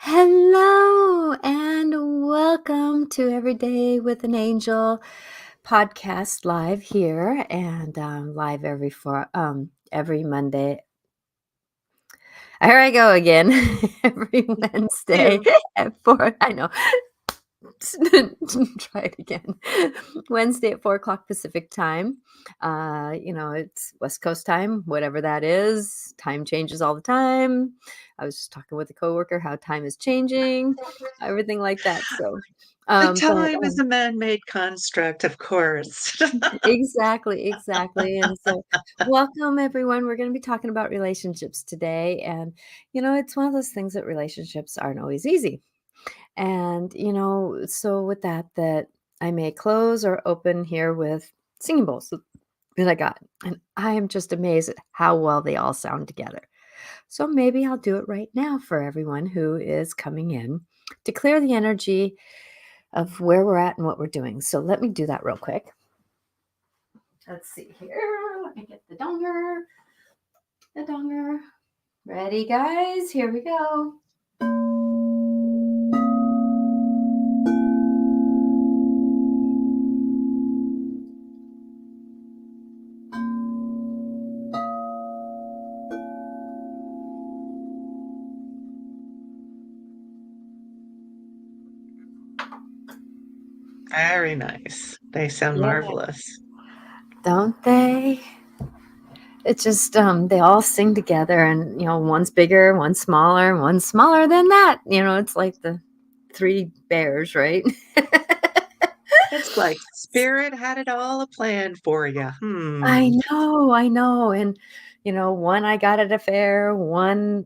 Hello and welcome to Every Day with an Angel podcast live here and live every Monday. Here I go again. Every Wednesday You. at 4. I know. Try it again. Wednesday at 4 o'clock Pacific time. It's West Coast time, whatever that is. Time changes all the time. I was just talking with a coworker how time is changing, everything like that. So, The but time is a man-made construct, of course. exactly. And so, welcome everyone. We're going to be talking about relationships today, and it's one of those things that relationships aren't always easy. And, so with that I may close or open here with singing bowls that I got. And I am just amazed at how well they all sound together. So maybe I'll do it right now for everyone who is coming in to clear the energy of where we're at and what we're doing. So let me do that real quick. Let's see here. Let me get the donger. The donger. Ready, guys? Here we go. Very nice. They sound Yeah. marvelous. Don't they? It's just they all sing together, and one's bigger, one's smaller than that. It's like the three bears, right? It's like spirit had it all a plan for you. I know. And one I got at a fair, one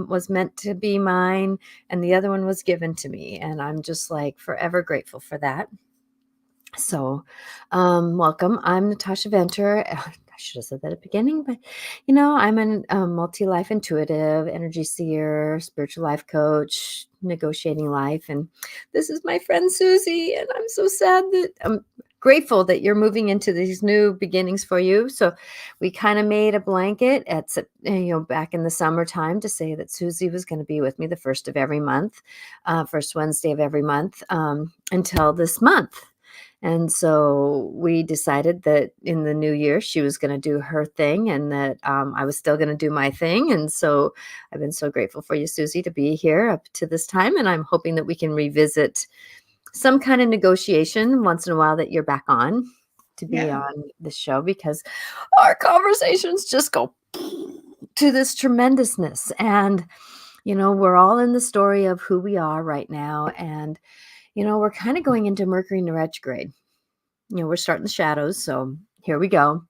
was meant to be mine, and the other one was given to me. And I'm just like forever grateful for that. So, welcome. I'm Natasha Venter. I should have said that at the beginning, but I'm a multi-life intuitive, energy seer, spiritual life coach, negotiating life, and this is my friend Susy. And I'm so sad that I'm grateful that you're moving into these new beginnings for you. So, we kind of made a blanket back in the summertime to say that Susy was going to be with me the first of every month, first Wednesday of every month, until this month. And so we decided that in the new year, she was going to do her thing and that I was still going to do my thing. And so I've been so grateful for you, Susy, to be here up to this time. And I'm hoping that we can revisit some kind of negotiation once in a while that you're back on to be Yeah. on the show, because our conversations just go to this tremendousness. And, we're all in the story of who we are right now. And, we're kind of going into Mercury in retrograde. We're starting the shadows, so here we go.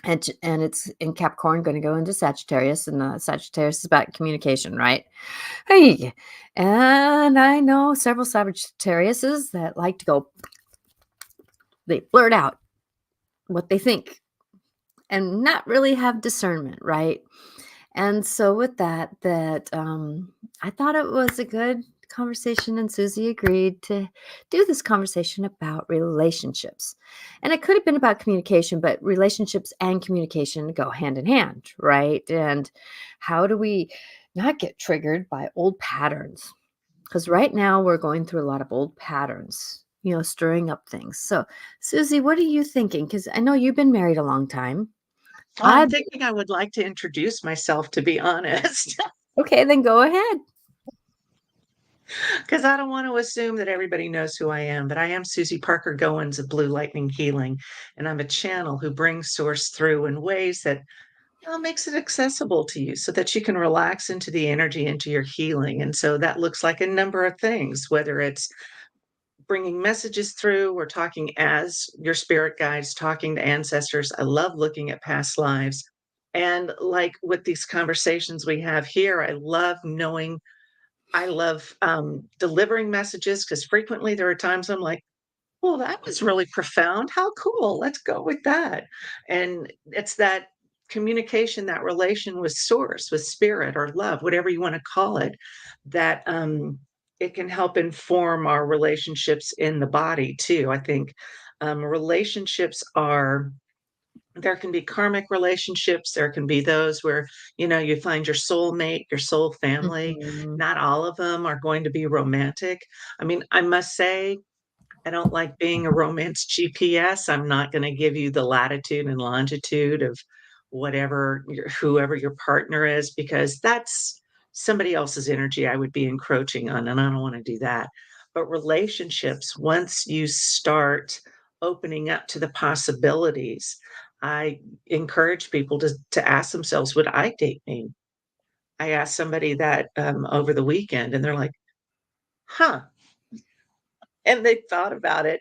And it's in Capricorn, going to go into Sagittarius, and Sagittarius is about communication, right? Hey, and I know several Sagittariuses that like to go, they blurt out what they think and not really have discernment, right? And so with that, I thought it was a good conversation, and Susie agreed to do this conversation about relationships. And it could have been about communication, but relationships and communication go hand in hand, right? And how do we not get triggered by old patterns? Because right now we're going through a lot of old patterns, stirring up things. So, Susie, what are you thinking? Because I know you've been married a long time. Well, I'm I thinking I would like to introduce myself, to be honest, Okay, then go ahead. because I don't want to assume that everybody knows who I am. But I am Susy Parker Goins of Blue Lightning Healing, and I'm a channel who brings source through in ways that makes it accessible to you so that you can relax into the energy, into your healing. And so that looks like a number of things, whether it's bringing messages through. We're talking as your spirit guides, talking to ancestors. I love looking at past lives. And like with these conversations we have here, I love delivering messages because frequently there are times I'm like, well, that was really profound. How cool. Let's go with that. And it's that communication, that relation with source, with spirit or love, whatever you want to call it, that it can help inform our relationships in the body too. I think relationships are there can be karmic relationships, there can be those where, you find your soulmate, your soul family. Mhm. Not all of them are going to be romantic. I mean, I must say, I don't like being a romance GPS. I'm not gonna give you the latitude and longitude of whoever your partner is, because that's somebody else's energy I would be encroaching on, and I don't wanna do that. But relationships, once you start opening up to the possibilities, I encourage people to ask themselves, "Would I date me?" I asked somebody that, over the weekend, and they're like, "Huh," and they thought about it.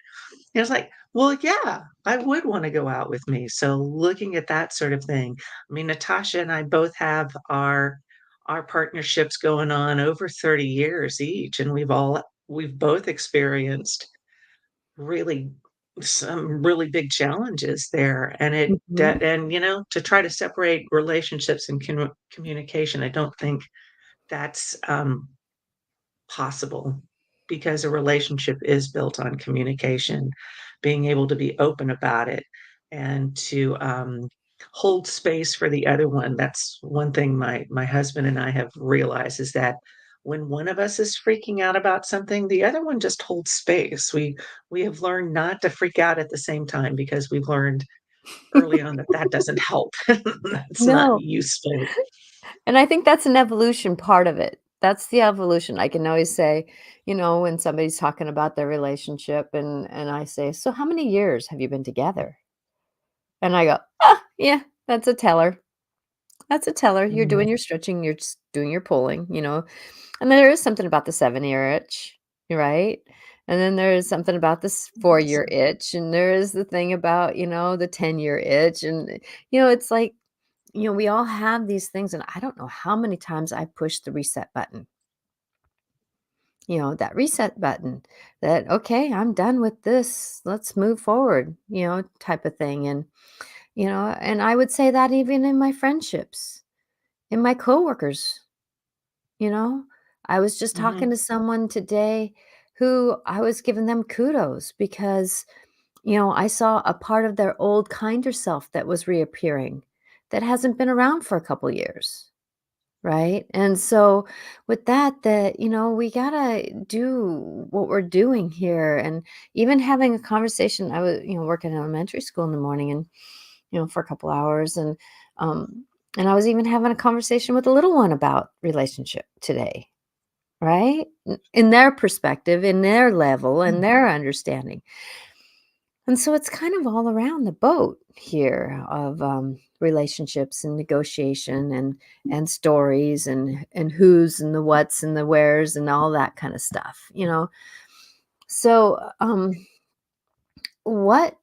It was like, "Well, yeah, I would wanna go out with me." So looking at that sort of thing. I mean, Natasha and I both have our partnerships going on over 30 years each, and we've both experienced really some really big challenges there, and Mhm. to try to separate relationships and communication, I don't think that's, possible, because a relationship is built on communication, being able to be open about it and to hold space for the other one. That's one thing my husband and I have realized, is that when one of us is freaking out about something, the other one just holds space. We have learned not to freak out at the same time, because we've learned early on that that doesn't help. That's not No, useful. and I think that's an evolution part of it. That's the evolution. I can always say, when somebody's talking about their relationship and I say, "So how many years have you been together?" And I go, "Ah, yeah, that's a teller. That's a teller. You're Mhm, doing your stretching, you're just doing your pulling." And there is something about the 7-year itch, right? And then there is something about this 4-year itch, and there is the thing about, the 10-year itch, and, it's like, we all have these things, and I don't know how many times I pushed the reset button. That reset button that, "Okay, I'm done with this. Let's move forward," type of thing, and I would say that even in my friendships, in my coworkers. You know? I was just talking mhm. to someone today who I was giving them kudos because, I saw a part of their old kinder self that was reappearing that hasn't been around for a couple years, right? And so with that, we gotta do what we're doing here. And even having a conversation, I was, working in elementary school in the morning and, for a couple hours um and I was even having a conversation with a little one about relationship today. Right? In their perspective, in their level, and their understanding. And so it's kind of all around the boat here of, relationships and negotiation and stories and who's and the whats and the wheres and all that kinda stuff. So, what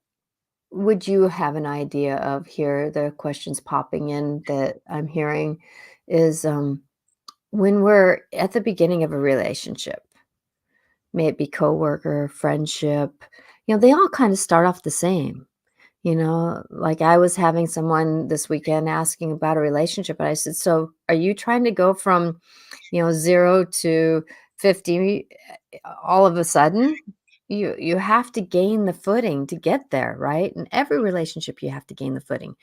would you have an idea of here? The questions popping in that I'm hearing is, when we're at the beginning of a relationship, may it be coworker, friendship, they all kind of start off the same. Like I was having someone this weekend asking about a relationship, and I said, "So, are you trying to go from, 0 to 50 all of a sudden? You have to gain the footing to get there, right? In every relationship, you have to gain the footing.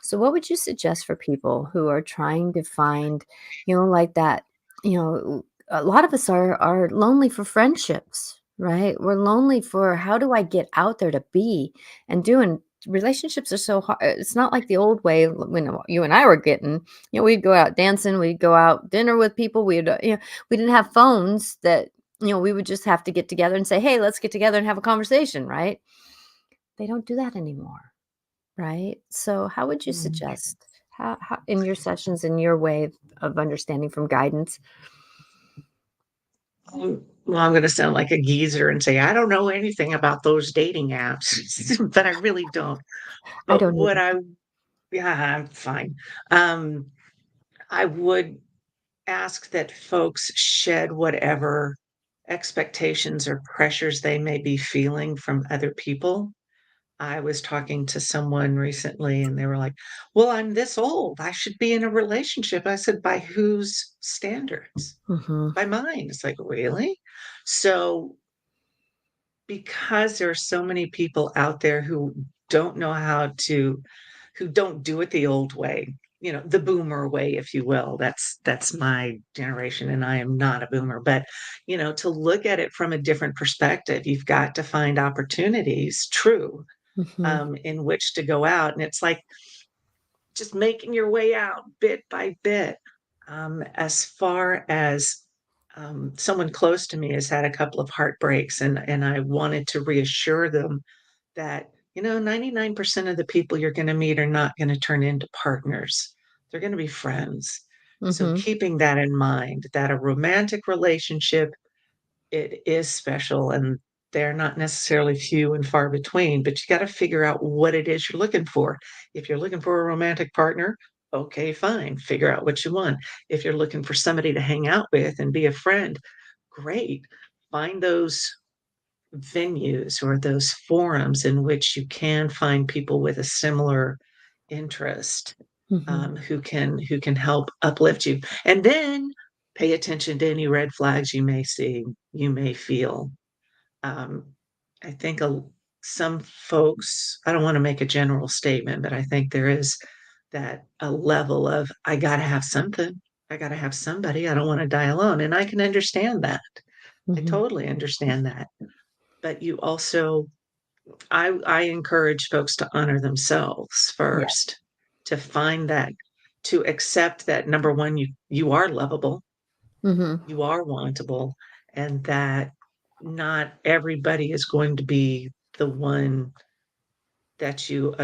So what would you suggest for people who are trying to find, like that, a lot of us are lonely for friendships, right? We're lonely for how do I get out there to be and do, and relationships are so hard. It's not like the old way when you and I were getting, we'd go out dancing, we'd go out dinner with people, we didn't have phones that, we would just have to get together and say, "Hey, let's get together and have a conversation," right? They don't do that anymore. Right? So how would you Mhm. suggest how in your sessions, in your way of understanding from guidance? Well, I'm gonna sound like a geezer and say, "I don't know anything about those dating apps," but I really don't. I But don't what either. I Yeah, I'm fine. Um, I would ask that folks shed whatever expectations or pressures they may be feeling from other people. I was talking to someone recently, and they were like, "Well, I'm this old. I should be in a relationship." I said, "By whose standards?" Mhm. "By mine." It's like, "Really?" So, because there are so many people out there who don't know how to who don't do it the old way, the boomer way, if you will. That's my generation, and I am not a boomer, but, to look at it from a different perspective, you've got to find opportunities, true, Mhm. in which to go out, and it's like just making your way out bit by bit. As far as someone close to me has had a couple of heartbreaks, and I wanted to reassure them that 99% of the people you're going to meet are not going to turn into partners. They're going to be friends. So Mhm. keeping that in mind, that a romantic relationship, it is special, and they're not necessarily few and far between, but you got to figure out what it is you're looking for. If you're looking for a romantic partner, okay, fine, figure out what you want. If you're looking for somebody to hang out with and be a friend, great. Find those venues or those forums in which you can find people with a similar interest, Mhm. who can help uplift you, and then pay attention to any red flags you may see, you may feel. Um, I think some folks, I don't want to make a general statement, but I think there is that a level of I got to have something. I got to have somebody. I don't want to die alone. And I can understand that. I Mhm. totally understand that. But you also, I encourage folks to honor themselves Yeah. first, to find that, to accept that number one, you are lovable, Mhm. you are wantable, and that not everybody is going to be the one that you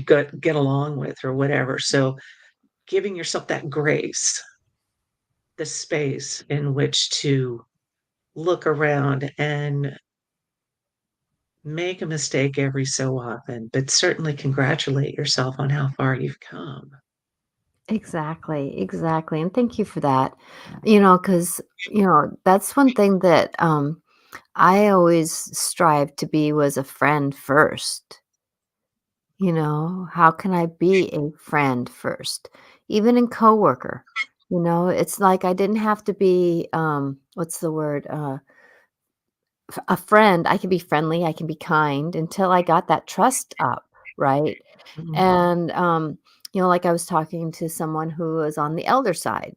get along with or whatever. So giving yourself that grace, the space in which to look around and make a mistake every so often, but certainly congratulate yourself on how far you've come. Exactly, exactly, and thank you for that. Because that's one thing that, I always strive to be was a friend first. How can I be a friend first? Even in coworker, it's like I didn't have to be, what's the word? A friend. I can be friendly, I can be kind until I got that trust up, right? Mhm, And, like I was talking to someone who was on the elder side,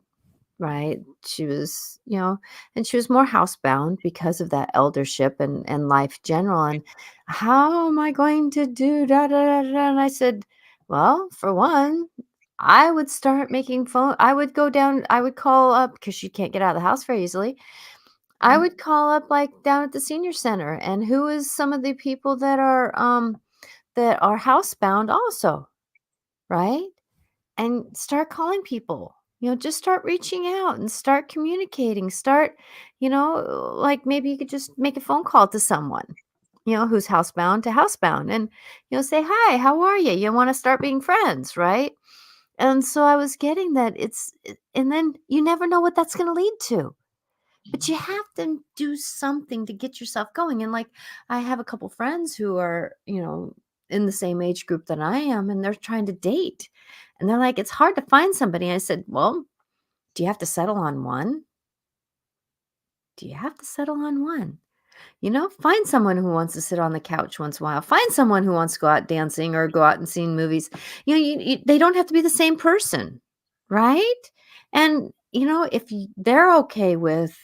right? She was, and she was more housebound because of that eldership and life general. And how am I going to do da da da da? And I said, well, for one, I would start making phone. I would go down. I would call up because she can't get out of the house very easily. I mhm, would call up like down at the senior center and who is some of the people that are housebound also, right? And start calling people. Just start reaching out and start communicating. Start, like maybe you could just make a phone call to someone, who's housebound to housebound and, say, hi, how are you? You want to start being friends, right? And so I was getting that and then you never know what that's going to lead to. But you have to do something to get yourself going. And like I have a couple friends who are, in the same age group that I am, and they're trying to date. And they're like, it's hard to find somebody. I said, well, do you have to settle on one? Do you have to settle on one? Find someone who wants to sit on the couch once in a while. Find someone who wants to go out dancing or go out and seeing movies. They don't have to be the same person, right? And if they're okay with,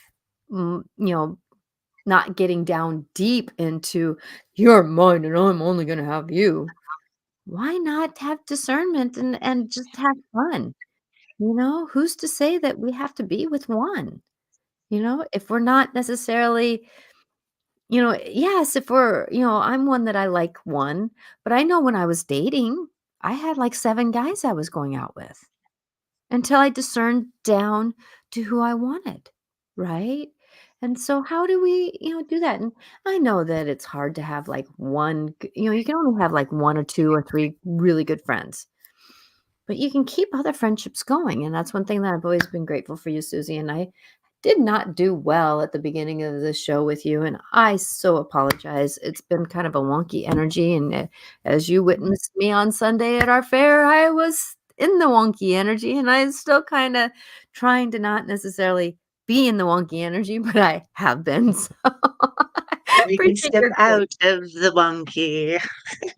mm, you know, not getting down deep into you're mine and I'm only going to have you. Why not have discernment and just have fun? Who's to say that we have to be with one? If we're not necessarily, yes, if we're, I'm one that I like one, but I know when I was dating, I had like 7 guys I was going out with until I discerned down to who I wanted, right? And so how do we, do that? And I know that it's hard to have like one, you can only have like 1 or 2 or 3 really good friends. But you can keep other friendships going, and that's one thing that I've always been grateful for you, Susie, and I did not do well at the beginning of the show with you, and I so apologize. It's been kind of a wonky energy, and, as you mhm. witnessed me on Sunday at our fair, I was in the wonky energy, and I'm still kinda trying to not necessarily be in the wonky energy, but I have been, so We can Appreciate step your quote. out of the wonky.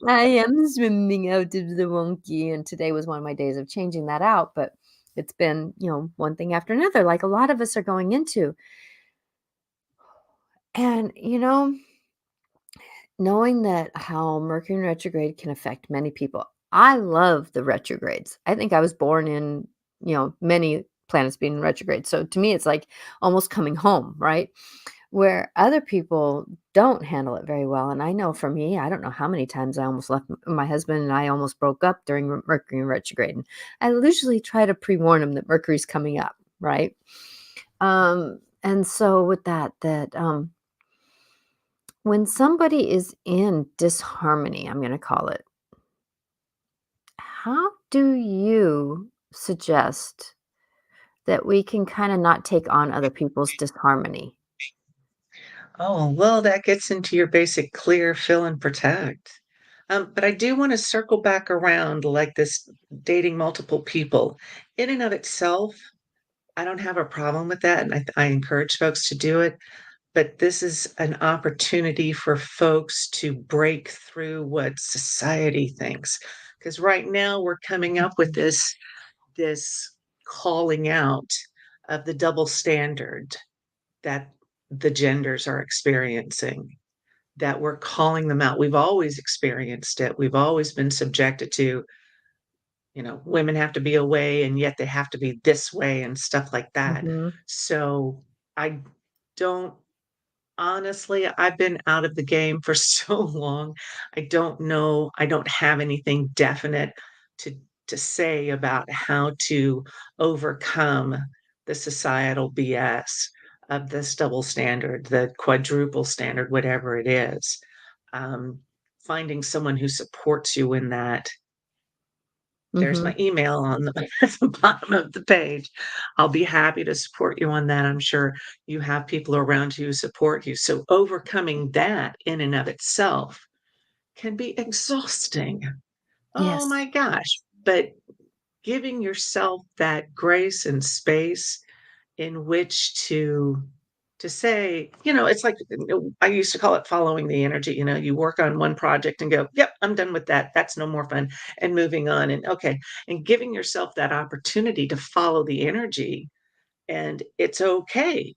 I am swimming out of the wonky, and today was one of my days of changing that out, but it's been, one thing after another, like a lot of us are going into. And, knowing that how Mercury in retrograde can affect many people. I love the retrogrades. I think I was born in, many planets being in retrograde. So to me, it's like almost coming home, right? Where other people don't handle it very well. And I know for me, I don't know how many times I almost left my husband and I almost broke up during Mercury in retrograde. And I usually try to pre-warn him that Mercury's coming up, right? And so with that, when somebody is in disharmony, I'm going to call it, how do you suggest that we can kind of not take on other people's disharmony? Oh, well, that gets into your basic clear, fill, and protect. But I do want to circle back around like this dating multiple people. In and of itself, I don't have a problem with that. And I encourage folks to do it. But this is an opportunity for folks to break through what society thinks. Because right now we're coming up with Mhm. this calling out of the double standard that the genders are experiencing, that we're calling them out. We've always experienced it. We've always been subjected to, women have to be away and yet they have to be this way and stuff like that. Mhm. So I don't honestly, I've been out of the game for so long. I don't know. I don't have anything definite to to say about how to overcome the societal BS of this double standard, the quadruple standard, whatever it is. Um, Finding someone who supports you in that. There's my Mhm. email on the, at the bottom of the page. I'll be happy to support you on that. I'm sure you have people around you who support you. So overcoming that in and of itself can be exhausting. Oh Yes. my gosh. But giving yourself that grace and space in which to say, it's like, I used to call it following the energy. You work on one project and go, yep, I'm done with that. That's no more fun. And moving on. And okay. And giving yourself that opportunity to follow the energy. And it's okay.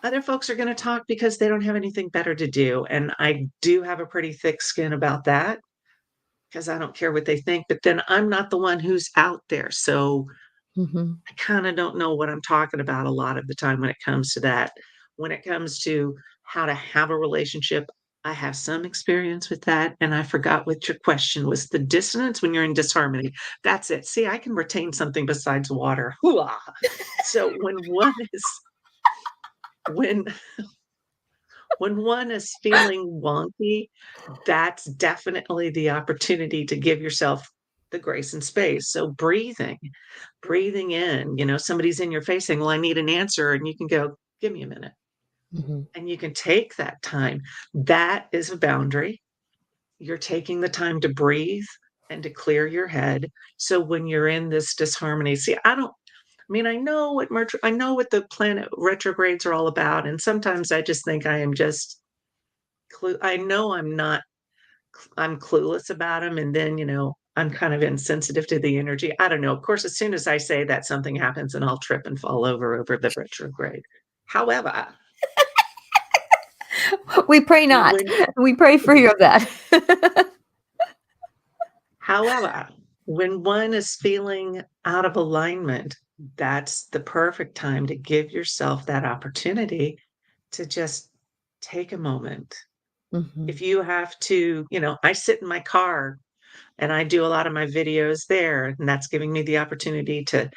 Other folks are going to talk because they don't have anything better to do. And I do have a pretty thick skin about that because I don't care what they think. But then I'm not the one who's out there. So Mhm. I kinda don't know what I'm talking about a lot of the time when it comes to that. When it comes to how to have a relationship, I have some experience with that, and I forgot what your question was. The dissonance when you're in disharmony. That's it. See, I can retain something besides water. Hoo-ah. So when when one is feeling wonky, that's definitely the opportunity to give yourself the grace and space. So breathing in, somebody's in your face saying, well, I need an answer. And you can go, give me a minute. Mhm. And you can take that time. That is a boundary. You're taking the time to breathe and to clear your head. So when you're in this disharmony, see, I know I know what the planet retrogrades are all about. And sometimes I just think I am just I know I'm clueless about them, and then, I'm kind of insensitive to the energy. I don't know. Of course, as soon as I say that, something happens and I'll trip and fall over the retrograde. However, We pray not. when We pray free of that. however, when one is feeling out of alignment, that's the perfect time to give yourself that opportunity to just take a moment. Mhm. If you have to, I sit in my car and I do a lot of my videos there, and that's giving me the opportunity to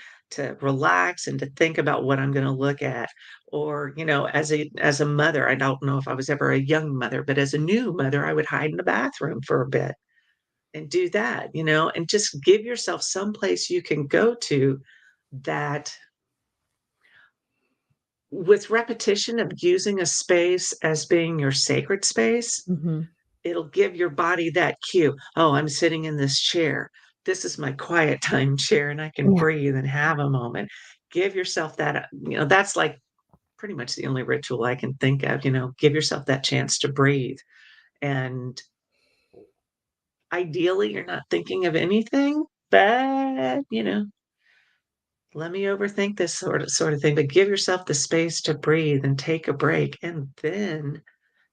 relax and to think about what I'm gonna look at. Or, as a mother, I don't know if I was ever a young mother, but as a new mother, I would hide in the bathroom for a bit and do that, and just give yourself some place you can go to that with repetition of using a space as being your sacred space, Mhm. it'll give your body that cue. Oh, I'm sitting in this chair. This is my quiet time chair, and I can Yeah. breathe and have a moment. Give yourself that, that's like pretty much the only ritual I can think of, give yourself that chance to breathe. And ideally, you're not thinking of anything bad, let me overthink this sort of thing, but give yourself the space to breathe and take a break, and then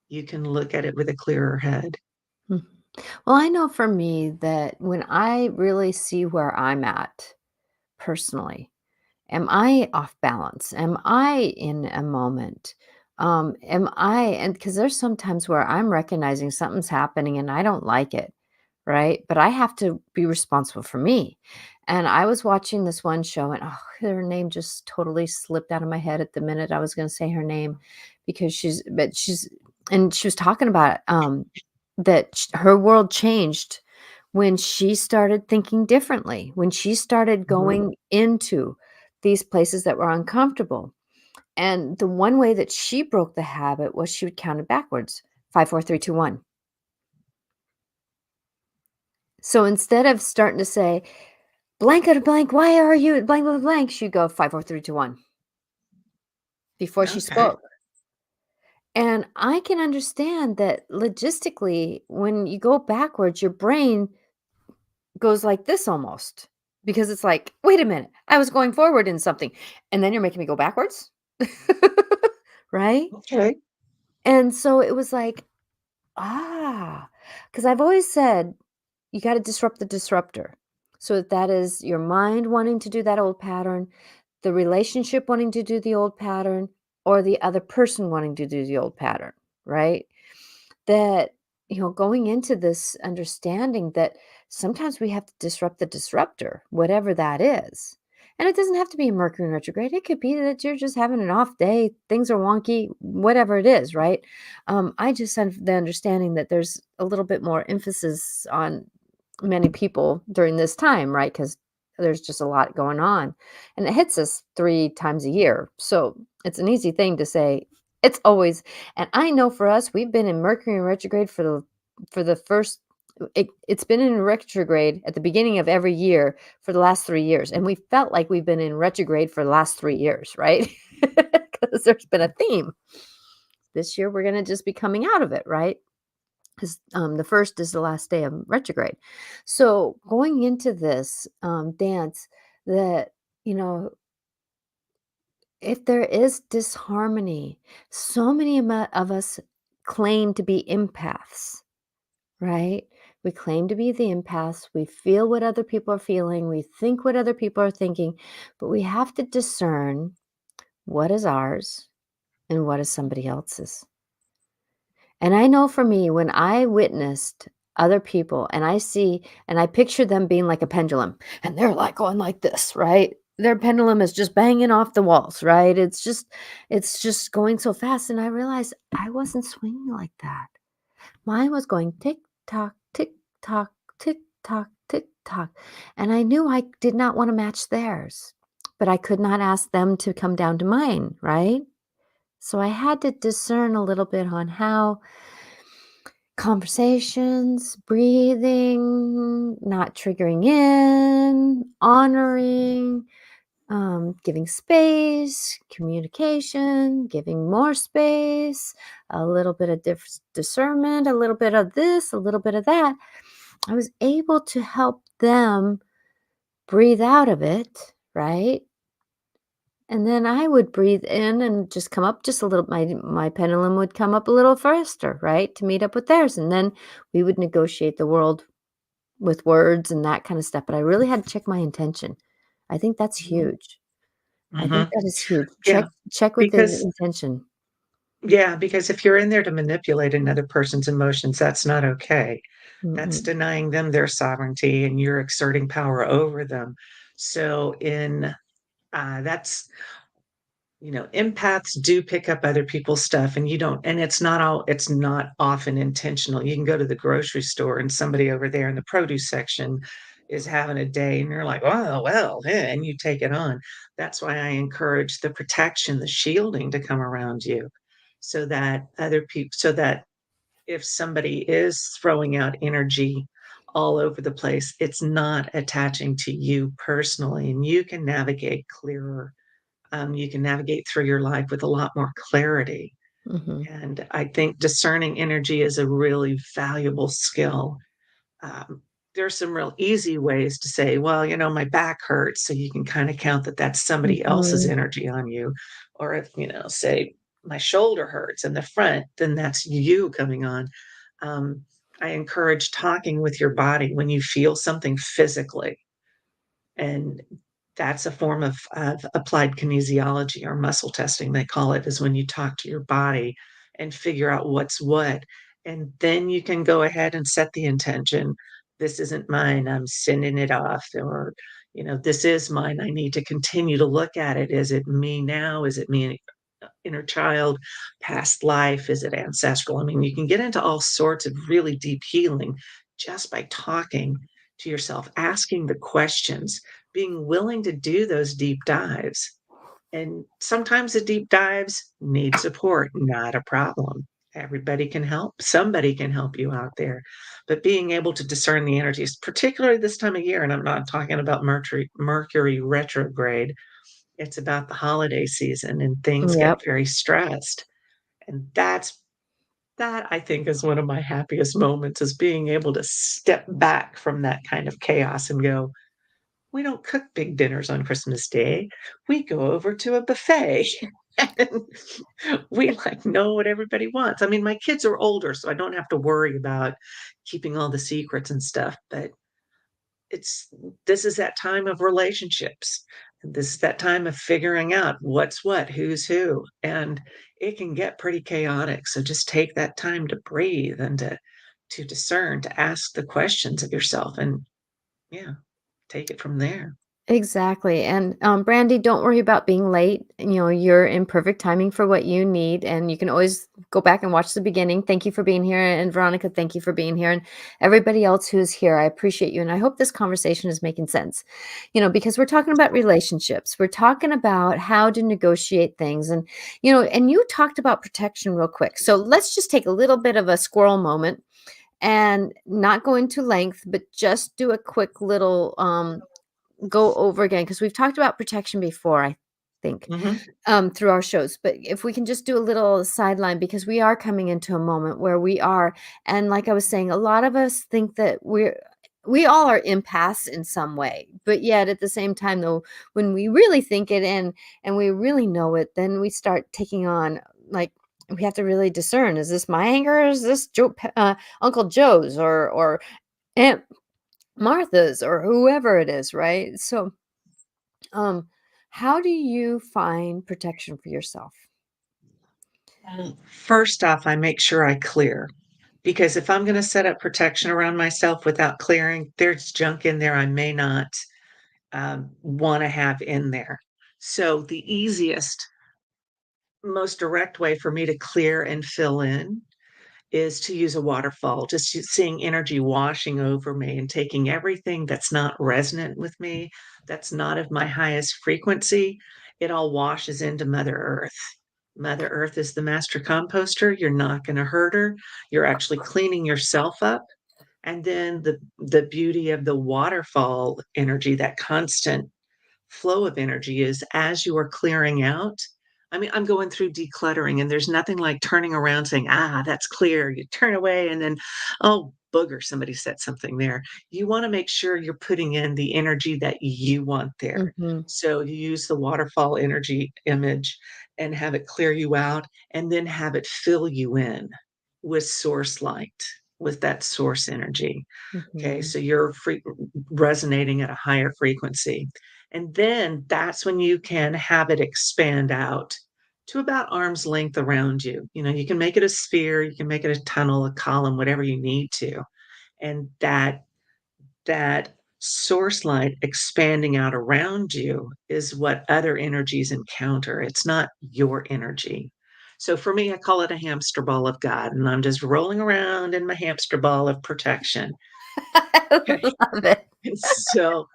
you can look at it with a clearer head. Mhm. Well, I know for me that when I really see where I'm at personally, am I off balance? Am I in a moment? Am I, and because there's sometimes where I'm recognizing something's happening and I don't like it, right? But I have to be responsible for me. And I was watching this one show and her name just totally slipped out of my head at the minute I was going to say her name because and she was talking about that her world changed when she started thinking differently, when she started Mhm. going into these places that were uncomfortable. And the one way that she broke the habit was she would count it backwards 5, 4, 3, 2, 1. So instead of starting to say, blank out of blank, why are you blank, blank, blank? She'd go 5, 4, 3, 2, 1 before she Okay. spoke. And I can understand that logistically, when you go backwards, your brain goes like this almost because it's like, wait a minute, I was going forward in something. And then you're making me go backwards. Right? Okay. And so it was like, ah, because I've always said you got to disrupt the disruptor. So that is your mind wanting to do that old pattern, the relationship wanting to do the old pattern, or the other person wanting to do the old pattern, right? That, going into this understanding that sometimes we have to disrupt the disruptor, whatever that is. And it doesn't have to be a Mercury in retrograde. It could be that you're just having an off day, things are wonky, whatever it is, right? I just have the understanding that there's a little bit more emphasis on many people during this time, right? Because there's just a lot going on. And it hits us 3 times a year. So it's an easy thing to say, it's always, and I know for us, we've been in Mercury in retrograde for the first it's been in retrograde at the beginning of every year for the last 3 years, and we felt like we've been in retrograde for the last 3 years, right? Because there's been a theme. This year, we're gonna just be coming out of it, right? 'Cause, the first is the last day of retrograde. So, going into this, dance that, you know, if there is disharmony, so many of us claim to be empaths, right? We claim to be the empaths. We feel what other people are feeling. We think what other people are thinking, but we have to discern what is ours and what is somebody else's. And I know for me, when I witnessed other people and I picture them being like a pendulum and they're like going like this, right? Their pendulum is just banging off the walls, right? It's just going so fast. And I realized I wasn't swinging like that. Mine was going tick tock, tick tock, tick tock. And I knew I did not want to match theirs, but I could not ask them to come down to mine, right? So I had to discern a little bit on how conversations, breathing, not triggering in, honoring, giving space, communication, giving more space, a little bit of discernment, a little bit of this, a little bit of that. I was able to help them breathe out of it, right? And then I would breathe in and just come up just a little, my pendulum would come up a little faster, right, to meet up with theirs, and then we would negotiate the world with words and that kinda stuff, but I really had to check my intention. I think that's Mhm. huge. I think Mhm. that is huge. Yeah, Check with the because intention. because if you're in there to manipulate another person's emotions, that's not okay. That's Mm-mm. denying them their sovereignty, and you're exerting power over them. So that's empaths do pick up other people's stuff, and you don't, and it's not often intentional. You can go to the grocery store and somebody over there in the produce section is having a day and you're like, oh well, and you take it on. That's why I encourage the protection, the shielding to come around you, so that if somebody is throwing out energy all over the place, it's not attaching to you personally, and you can navigate clearer You can navigate through your life with a lot more clarity. Mhm. And I think discerning energy is a really valuable skill. Um, there's some real easy ways to say, well, my back hurts. So you can kind of count that that's somebody else's Mhm. energy on you. Or if, say my shoulder hurts in the front, then that's you coming on. Um, I encourage talking with your body when you feel something physically. And that's a form of applied kinesiology or muscle testing, they call it, is when you talk to your body and figure out what's what. And then you can go ahead and set the intention. This isn't mine. I'm sending it off. Or, this is mine. I need to continue to look at it. Is it me now? Is it me inner child, past life? Is it ancestral? I mean, you can get into all sorts of really deep healing just by talking to yourself, asking the questions, being willing to do those deep dives. And sometimes the deep dives need support, not a problem. Everybody can help. Somebody can help you out there. But being able to discern the energies, particularly this time of year, and I'm not talking about Mercury retrograde, it's about the holiday season and things Yep. get very stressed. And that I think is one of my happiest moments is being able to step back from that kind of chaos and go, we don't cook big dinners on Christmas Day. We go over to a buffet and we like know what everybody wants. I mean, my kids are older, so I don't have to worry about keeping all the secrets and stuff, but it's this is that time of relationships. This is that time of figuring out what's what, who's who, and it can get pretty chaotic. So just take that time to breathe and to discern, to ask the questions of yourself, and yeah, take it from there. Exactly, and, Brandy, don't worry about being late, you're in perfect timing for what you need, and you can always go back and watch the beginning. Thank you for being here, and Veronica, thank you for being here, and everybody else who's here, I appreciate you, and I hope this conversation is making sense, because we're talking about relationships, we're talking about how to negotiate things, and you talked about protection real quick, so let's just take a little bit of a squirrel moment and not go into length, but just do a quick little, go over again because we've talked about protection before, I think, Mhm. through our shows. But if we can just do a little sideline because we are coming into a moment where we are, and like I was saying, a lot of us think that we all are empaths in some way, but yet at the same time, though, when we really think it and we really know it, then we start taking on like we have to really discern: is this my anger? Or is this Uncle Joe's or Aunt Martha's or whoever it is, right? So um, how do you find protection for yourself? First off, I make sure I clear because if I'm going to set up protection around myself without clearing, there's junk in there I may not want to have in there. So the easiest, most direct way for me to clear and fill in is to use a waterfall, just seeing energy washing over me and taking everything that's not resonant with me, that's not of my highest frequency, it all washes into Mother Earth. Mother Earth is the master composter. You're not going to hurt her. You're actually cleaning yourself up. And then the beauty of the waterfall energy, that constant flow of energy is as you are clearing out. I mean, I'm going through decluttering, and there's nothing like turning around saying, ah, that's clear. You turn away, and then, oh, booger, somebody said something there. You want to make sure you're putting in the energy that you want there. Mhm, So you use the waterfall energy image and have it clear you out, and then have it fill you in with source light, with that source energy. Okay, mhm, so you're resonating at a higher frequency. And then that's when you can have it expand out to about arm's length around you. You can make it a sphere, you can make it a tunnel, a column, whatever you need to. And that source light expanding out around you is what other energies encounter. It's not your energy. So for me, I call it a hamster ball of God, and I'm just rolling around in my hamster ball of protection. I Okay. love it. And so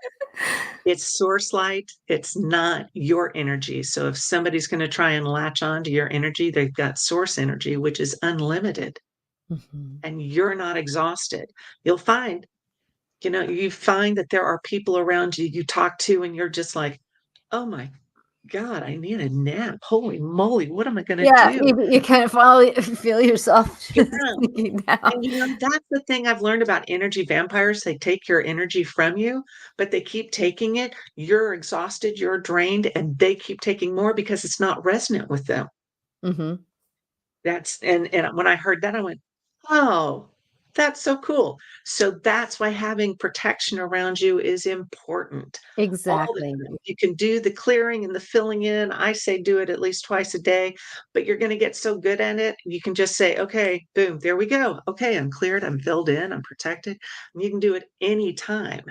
it's source light, it's not your energy. So if somebody's going to try and latch on to your energy, they've got source energy, which is unlimited, Mhm. and you're not exhausted. You'll find, you find that there are people around you you talk to, and you're just like, oh my. God, I need a nap. Holy moly, what am I gonna Yeah, do? you kind of feel yourself Yeah. sinking down. And, that's the thing I've learned about energy vampires. They take your energy from you, but they keep taking it. You're exhausted, you're drained, and they keep taking more because it's not resonant with them. Mhm. That's and when I heard that, I went, "Oh, that's so cool." So that's why having protection around you is important all the Exactly. time. You can do the clearing and the filling in. I say do it at least twice a day, but you're gonna get so good at it, you can just say, "Okay, boom, there we go. Okay, I'm cleared, I'm filled in, I'm protected." And you can do it anytime,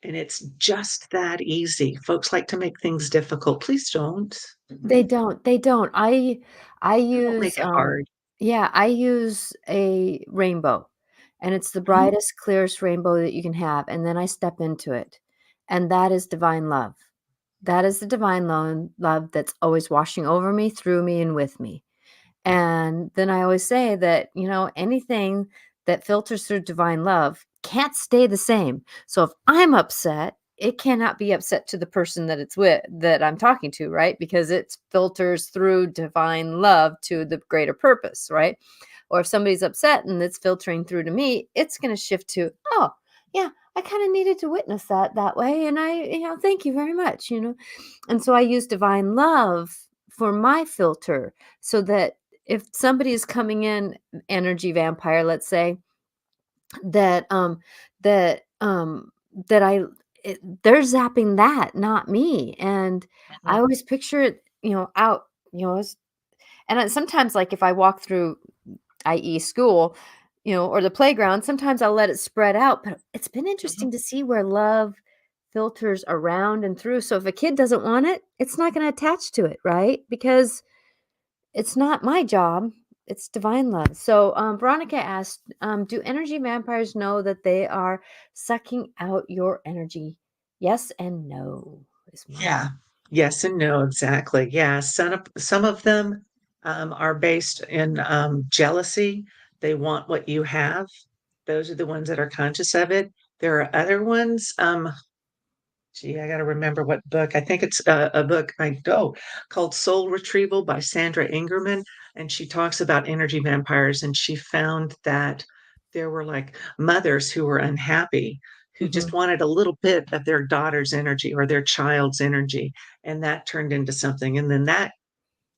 and it's just that easy. Folks like to make things difficult. Please don't. They don't. I Don't make use, it hard. yeah, I use a rainbow, and it's the Mhm. brightest, clearest rainbow that you can have, and then I step into it, and that is divine love. That is the divine love that's always washing over me, through me, and with me. And then I always say that, anything that filters through divine love can't stay the same. So if I'm upset, it cannot be upset to the person that it's with that I'm talking to, right? Because it filters through divine love to the greater purpose, right? Or if somebody's upset and it's filtering through to me, it's going to shift to, oh, yeah, I kind of needed to witness that way. And thank you very much, And so I use divine love for my filter so that if somebody is coming in, energy vampire, let's say, that that that they're zapping that, not me. And I Mhm. always picture it, out, sometimes, like, if I walk through, i.e. school, or the playground, sometimes I'll let it spread out. But it's been Mhm. interesting to see where love filters around and through. So if a kid doesn't want it, it's not going to attach to it, right? Because it's not my job, it's divine love. So, Veronica asked, do energy vampires know that they are sucking out your energy? Yes and no is my. Yeah. Yes and no, exactly. Yeah, some of them, are based in, jealousy. They want what you have. Those are the ones that are conscious of it. There are other ones, gee, I gotta remember what book. I think it's a book called Soul Retrieval by Sandra Ingerman, and she talks about energy vampires, and she found that there were, like, mothers who were unhappy, who just Mhm. wanted a little bit of their daughter's energy or their child's energy, and that turned into something, and then that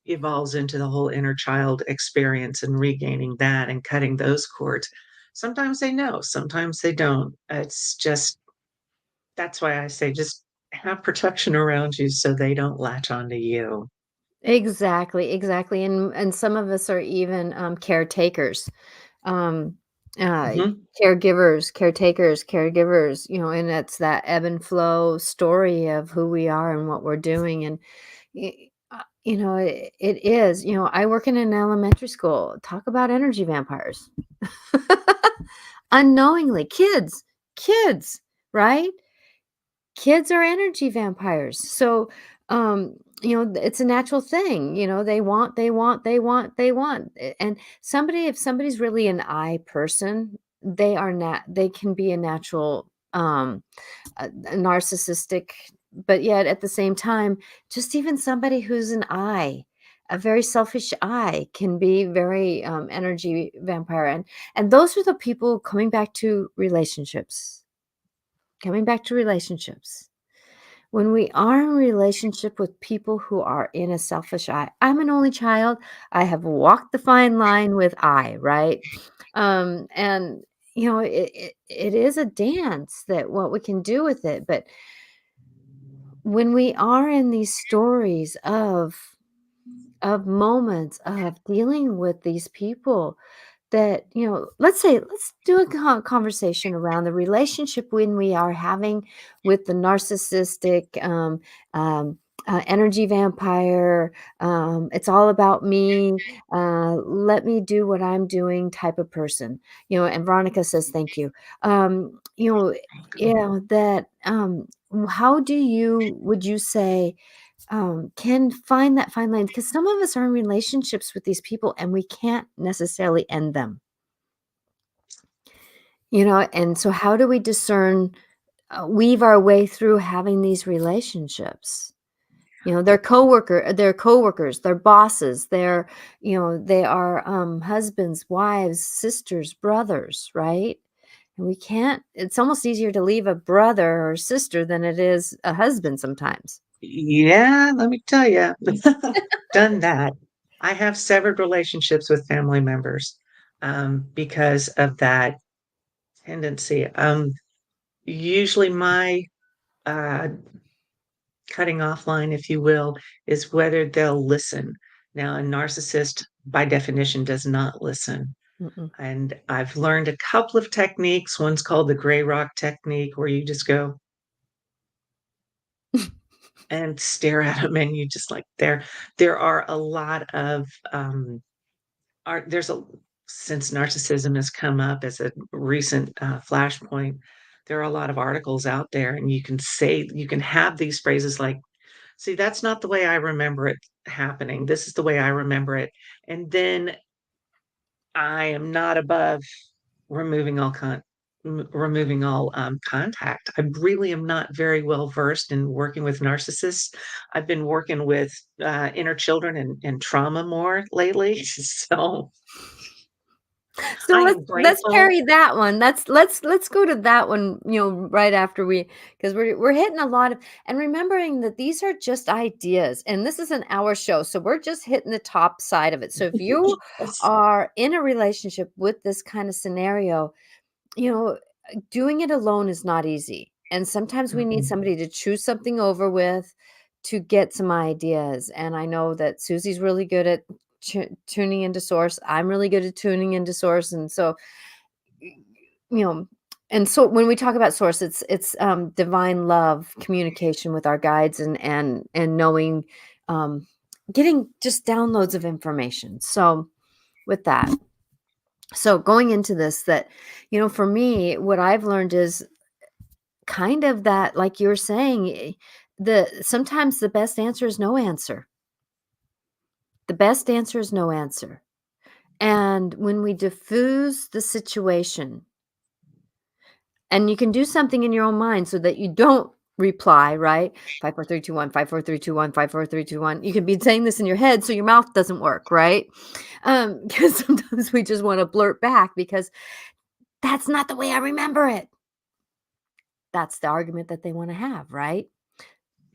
evolves into the whole inner child experience and regaining that and cutting those cords. Sometimes they know, sometimes they don't. It's just that's why I say just have protection around you so they don't latch onto you. Exactly, exactly. And some of us are even caretakers. Um uh Mhm. caregivers, and it's that ebb and flow story of who we are and what we're doing. And it is, I work in an elementary school. Talk about energy vampires. Unknowingly, kids, right? Kids are energy vampires. So, it's a natural thing. They want. And if somebody's really an I person, they can be a natural, a narcissistic, but yet at the same time, just even somebody who's an I, a very selfish I, can be very, energy vampire. And those are the people coming back to relationships. When we are in a relationship with people who are in a selfish eye, I'm an only child. I have walked the fine line with I, right? And it is a dance that what we can do with it. But when we are in these stories of moments of dealing with these people that, let's do a conversation around the relationship when we are having with the narcissistic, um, energy vampire, it's all about me, let me do what I'm doing type of person. And Veronica says thank you. That, how would you say, can find that fine line? Because some of us are in relationships with these people and we can't necessarily end them. And so how do we discern, weave our way through having these relationships? You know, their coworkers, their bosses, their they are, husbands, wives, sisters, brothers, right? And we can't it's almost easier to leave a brother or sister than it is a husband sometimes. Yeah, let me tell you, done that. I have severed relationships with family members, because of that tendency. Usually my, uh, cutting off line, if you will, is whether they'll listen. Now, a narcissist, by definition, does not listen. Mm-mm. And I've learned a couple of techniques. One's called the gray rock technique, where you just go and stare at them, and you just like there are a lot of art there's a since narcissism has come up as a recent flashpoint, there are a lot of articles out there, and you can have these phrases like, see, that's not the way I remember it happening. This is the way I remember it. And then I am not above removing removing all contact. I really am not very well versed in working with narcissists. I've been working with inner children and trauma more lately. So So I let's am let's grateful. carry that one. Let's go to that one, right after we because we're hitting a lot of and remembering that these are just ideas and this is an hour show. So we're just hitting the top side of it. So if you Yes. are in a relationship with this kind of scenario, you know, doing it alone is not easy. And sometimes we need Mm-mm. somebody to choose something over with to get some ideas. And I know that Susie's really good at tuning into source. I'm really good at tuning into source. And so, y- you know, and so when we talk about source, it's divine love, communication with our guides and knowing, um, getting just downloads of information. So with that, so going into this that for me what I've learned is kind of that like you were saying the sometimes the best answer is no answer. The best answer is no answer. And when we diffuse the situation and you can do something in your own mind so that you don't reply, right? 5 4 3 2 1 5 4 3 2 1 5 4 3 2 1. You can be saying this in your head so your mouth doesn't work, right? Because sometimes we just want to blurt back because that's not the way I remember it. That's the argument that they wanna have, right?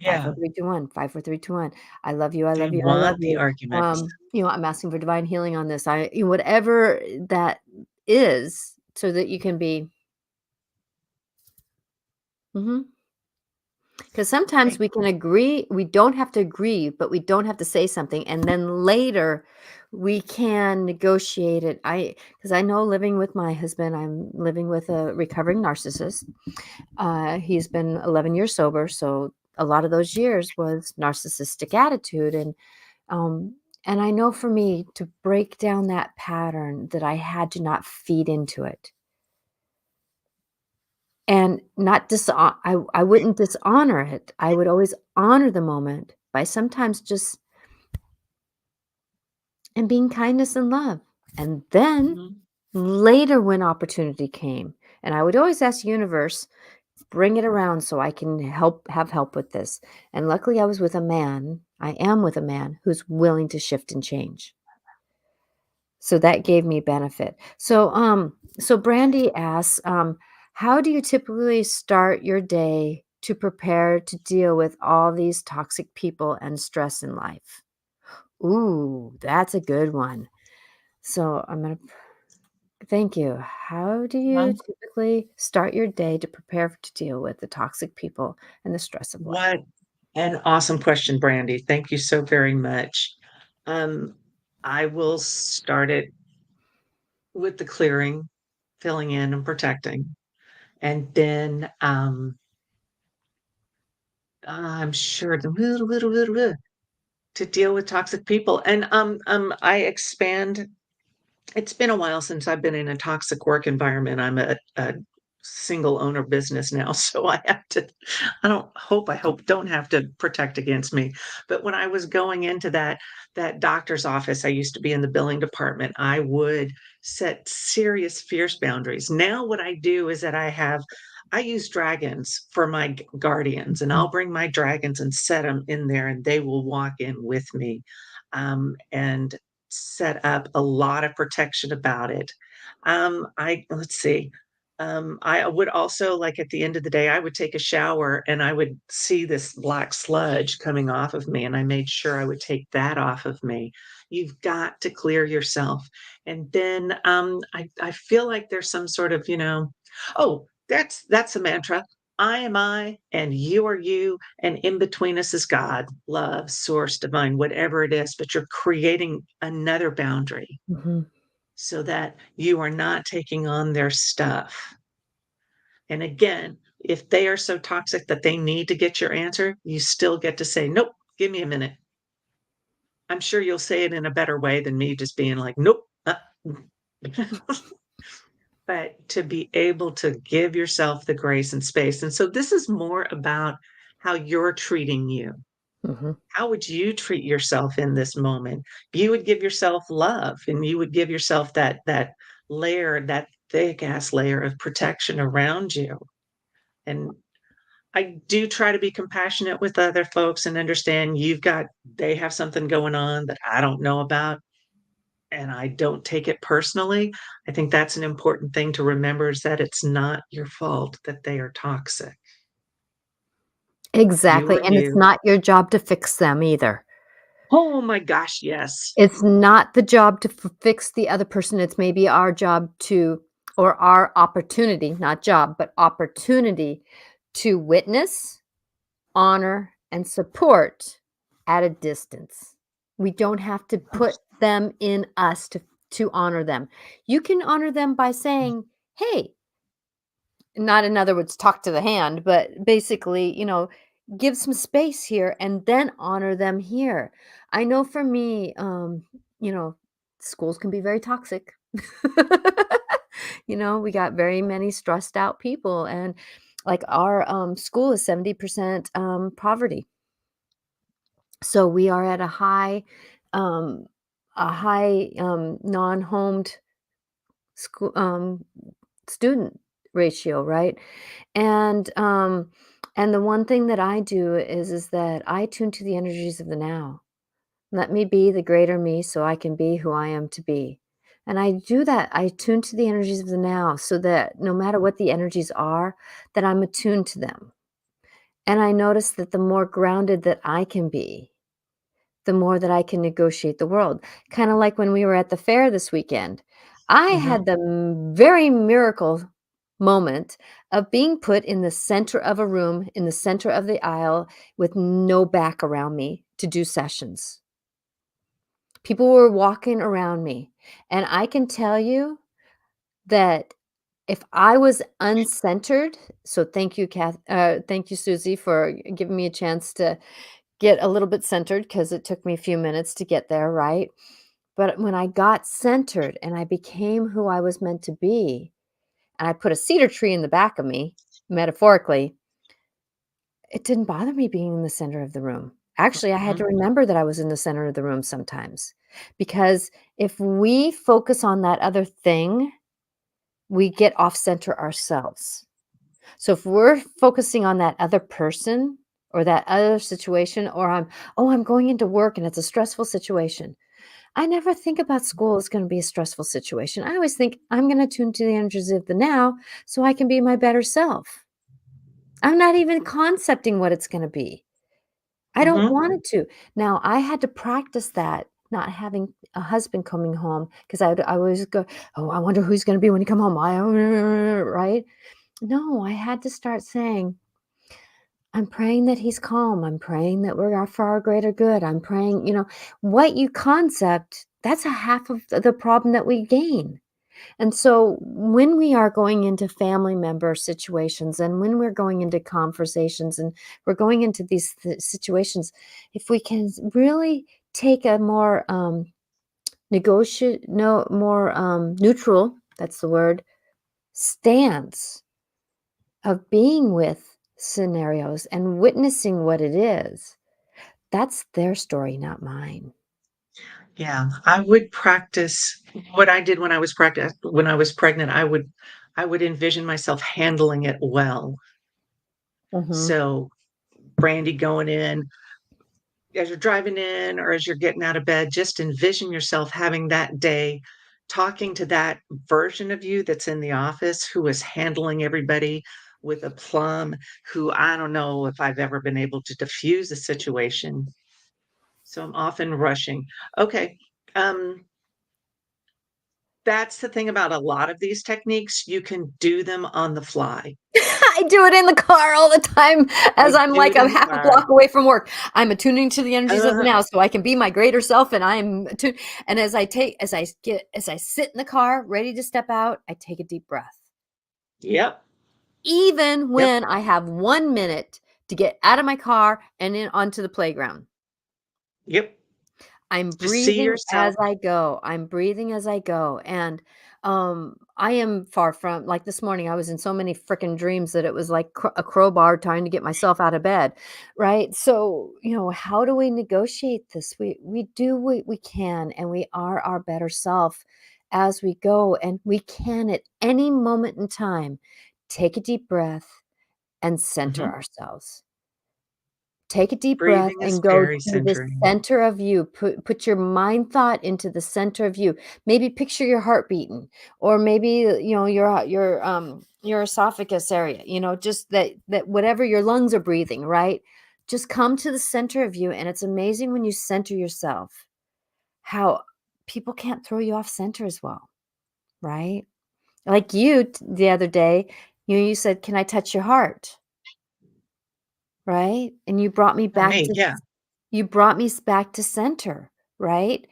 5, 4, Yeah, 3, 2, 1, 5, 4, 3, 2, 1. I love you, I they love you, I love want the you. arguments. I'm asking for divine healing on this. Whatever that is so that you can be because sometimes Right. we can agree we don't have to agree, but we don't have to say something, and then later we can negotiate it. Because I know living with my husband, I'm living with a recovering narcissist. He's been 11 years sober, so a lot of those years was narcissistic attitude, um, and I know for me to break down that pattern that I had to not feed into it and not I wouldn't dishonor it. I would always honor the moment by sometimes just and being kindness and love. And then Mhm. later when opportunity came, and I would always ask universe bring it around so I can have help with this. And luckily I was with a man. I am with a man who's willing to shift and change. So that gave me benefit. So Brandy asks, how do you typically start your day to prepare to deal with all these toxic people and stress in life? Ooh, that's a good one. So I'm gonna thank you. How do you Well, typically start your day to prepare to deal with the toxic people and the stress of life? what an awesome question, Brandy. Thank you so very much. Um, I will start it with the clearing, filling in and protecting. And then I'm sure to deal with toxic people. And I expand. It's been a while since I've been in a toxic work environment. I'm a single owner business now, so I hope don't have to protect against me. But when I was going into that doctor's office, I used to be in the billing department. I would set serious fierce boundaries. Now what I do is that I have I use dragons for my guardians, and Mm. I'll bring my dragons and set them in there, and they will walk in with me, and set up a lot of protection about it. I let's see. I would also, like, at the end of the day, I would take a shower and I would see this black sludge coming off of me, and I made sure I would take that off of me. You've got to clear yourself. And then I feel like there's some sort of, oh, that's a mantra. I am I, and you are you, and in between us is God, love, source, divine, whatever it is. But you're creating another boundary Mhm. so that you are not taking on their stuff. And again, if they are so toxic that they need to get your answer, you still get to say, nope, give me a minute. I'm sure you'll say it in a better way than me just being like, nope. But to be able to give yourself the grace and space. And so this is more about how you're treating you. Mhm. How would you treat yourself in this moment? You would give yourself love and you would give yourself that layer, that thick ass layer of protection around you. And I do try to be compassionate with other folks and understand they have something going on that I don't know about and I don't take it personally. I think that's an important thing to remember is that it's not your fault that they are toxic. You Exactly, are and it's you. not your job to fix them either. Oh my gosh, yes. It's not the job to fix the other person, it's maybe our job to or our opportunity, not job, but opportunity to witness, honor, and support at a distance. We don't have to Oh, put them in us to honor them. You can honor them by saying, "Hey," not in other words, talk to the hand, but basically, give some space here and then honor them here. I know for me, you know, schools can be very toxic. We got very many stressed out people, and like our school is 70% poverty. So we are at um, a high non-homed school student ratio, right? And, um, and the one thing that I do is that I tune to the energies of the now. Let me be the greater me so I can be who I am to be. And I do that. I tune to the energies of the now so that no matter what the energies are, that I'm attuned to them. And I notice that the more grounded that I can be, the more that I can negotiate the world. Kinda like when we were at the fair this weekend. I mhm. had the very miracle moment of being put in the center of a room, in the center of the aisle, with no back around me to do sessions. People were walking around me, and I can tell you that if I was uncentered, so thank you, Susie, for giving me a chance to get a little bit centered because it took me a few minutes to get there, right? But when I got centered and I became who I was meant to be, and I put a cedar tree in the back of me, metaphorically, it didn't bother me being in the center of the room. Actually, I had to Mhm, remember that I was in the center of the room sometimes because if we focus on that other thing, we get off center ourselves. So if we're focusing on that other person or that other situation, or I'm going into work and it's a stressful situation. I never think about school as going to be a stressful situation. I always think I'm going to tune to the energies of the now so I can be my better self. I'm not even concepting what it's going to be. I don't mhm, want it to. Now, I had to practice that, not having a husband coming home because I always go, oh, I wonder who he's going to be when he come home. Right? No, I had to start saying, I'm praying that he's calm. I'm praying that we're for our greater good. I'm praying, what you concept, that's a half of the problem that we gain. And so when we are going into family member situations and when we're going into conversations and we're going into these situations, if we can really take a more negotiate, no, more neutral, that's the word, stance of being with scenarios and witnessing what it is, that's their story, not mine. yeah, I would practice what I did when I was pregnant. I would envision myself handling it well. Mhm. So, brandy going in, as you're driving in or as you're getting out of bed, just envision yourself having that day, talking to that version of you that's in the office who is handling everybody with aplomb, who I don't know if I've ever been able to diffuse a situation. So I'm often rushing. Okay. Um, that's the thing about a lot of these techniques. You can do them on the fly. I do it in the car all the time as I I'm do like it a in the half a car. block away from work. I'm attuning to the energies of the Uh, now so I can be my greater self and I'm attuned. And as I sit in the car ready to step out, I take a deep breath. yep. Even Yep. when I have 1 minute to get out of my car and in onto the playground. Yep. I'm To see breathing yourself. as I go. I'm breathing as I go, and, I am far from like, this morning, I was in so many frickin' dreams that it was like a crowbar trying to get myself out of bed, right? So, how do we negotiate this? We do what we can, and we are our better self as we go, and we can, at any moment in time, take a deep breath and center Mhm. ourselves. Take a deep breath Breathing is and go very to the centering. center of you. Put your mind thought into the center of you. Maybe picture your heart beating, or maybe your esophagus area. Just that whatever your lungs are breathing, right? Just come to the center of you, and it's amazing when you center yourself how people can't throw you off center as well, right? Like the other day, you said, "Can I touch your heart?" Right? And you brought me Oh, back me, to yeah. You brought me back to center, right?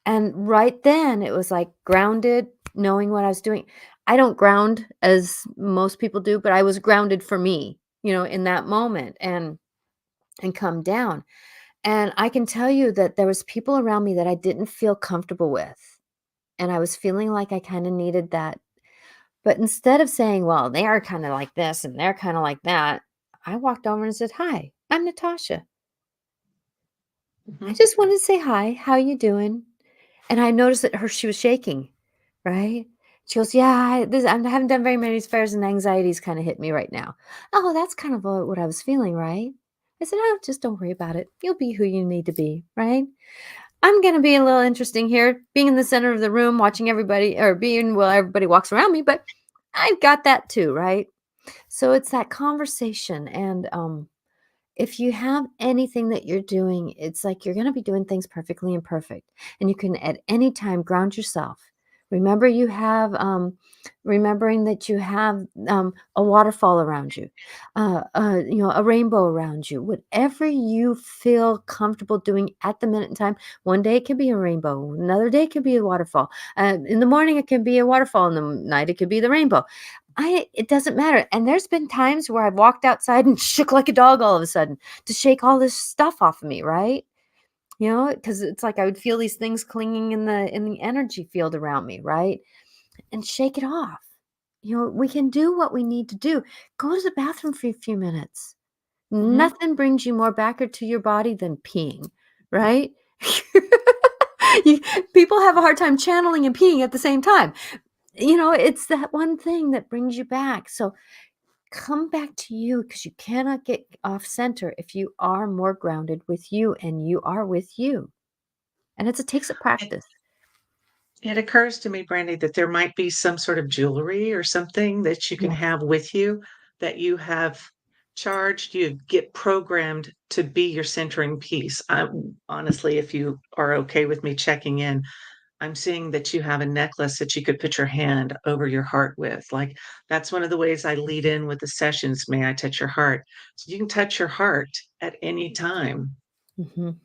And right then it was like grounded, knowing what I was doing. I don't ground as most people do, but I was grounded for me, in that moment and come down. And I can tell you that there was people around me that I didn't feel comfortable with. And I was feeling like I kind of needed that. But instead of saying, well, they are kind of like this and they're kind of like that, I walked over and said, "Hi, I'm Natasha. I Mhm. just wanted to say hi. How you doing?" And I noticed that she was shaking, right? She goes, "Yeah, I haven't done very many fairs and anxiety's kind of hit me right now." "Oh, that's kind of what I was feeling, right?" I said, "Oh, just don't worry about it. You'll be who you need to be, right?" I'm going to be a little interesting here, being in the center of the room, watching everybody or being while everybody walks around me, but I've got that too, right? So it's that conversation. And if you have anything that you're doing, it's like you're going to be doing things perfectly imperfect. And you can at any time ground yourself. Remember, remembering that you have a waterfall around you, a rainbow around you. Whatever you feel comfortable doing at the minute in time. One day it can be a rainbow. Another day it can be a waterfall. In the morning it can be a waterfall. In the night it could be the rainbow. It doesn't matter, and there's been times where I've walked outside and shook like a dog all of a sudden to shake all this stuff off of me, right? Because it's like I would feel these things clinging in the energy field around me, right? And shake it off. We can do what we need to do. Go to the bathroom for a few minutes. Mhm. Nothing brings you more back to your body than peeing, right? You People have a hard time channeling and peeing at the same time. It's that one thing that brings you back. So come back to you because you cannot get off center if you are more grounded with you and you are with you. And it takes a It practice. it occurs to me, Brandy, that there might be some sort of jewelry or something that you can Yes. have with you that you have charged, you get programmed to be your centering piece. Honestly, if you are okay with me checking in, I'm seeing that you have a necklace that you could put your hand over your heart with. Like, that's one of the ways I lead in with the sessions, "May I touch your heart?" So you can touch your heart at any time Mhm,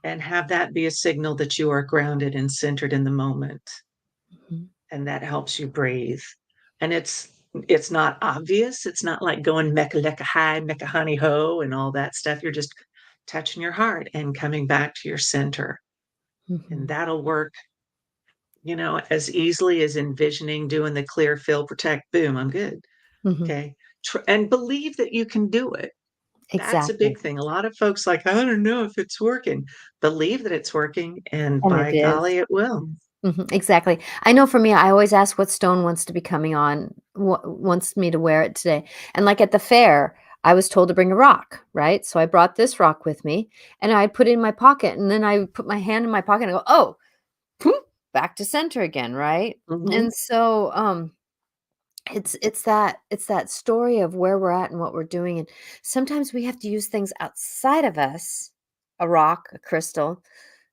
and have that be a signal that you are grounded and centered in the moment, mhm, and that helps you breathe. And it's not obvious. It's not like going mecca lecca high, mecca honey ho, and all that stuff. You're just touching your heart and coming back to your center. And mhm, that'll work, as easily as envisioning doing the clear, fill, protect, boom, I'm good. mhm. Okay. And believe that you can do it. That's a Exactly. big thing. A lot of folks like, I don't know if it's working. Believe that it's working, and And it by is. golly, it will. Mhm, exactly. I know for me, I always ask what stone wants to be coming on, wants me to wear it today. And like at the fair, I was told to bring a rock, right? So I brought this rock with me and I put it in my pocket and then I put my hand in my pocket and I go, oh, poof, back to center again, right? Mhm. And so it's that story of where we're at and what we're doing. And sometimes we have to use things outside of us, a rock, a crystal,